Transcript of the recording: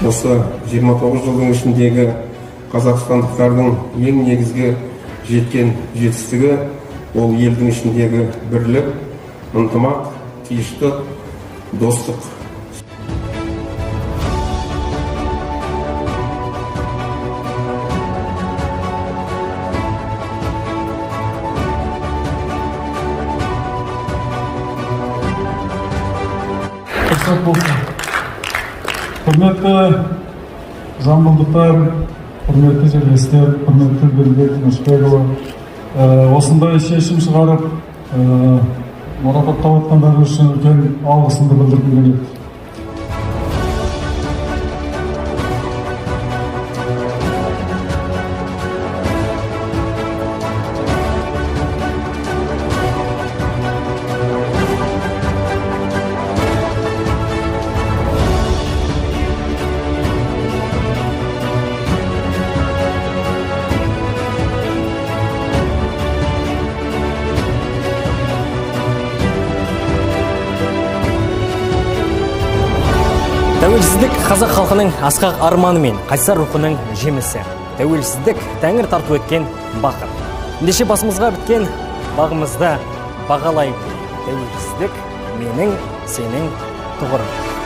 осы 29 жылдың ішіндегі қазақстандықтардың ең негізгі жеткен жетістігі ол елдің ішіндегі бірлік, ынтымақ, тыныштық, достық. Құрметті жамбылдықтар, құрметті жерлестер, құрметті Бердібек Тынышбекұлы, осындай шешім шығарып, марапаттап отқандары үшін үлкен алғысымды білдіргім келеді. Тәуелсіздік қазақ халқының асқақ арманы мен қайсар рухының жемісі. Тәуелсіздік тәңір тарту еткен бақыт. Ендеше басымызға біткен бағымызды бағалай білейік. Тәуелсіздік менің, сенің тұғырым.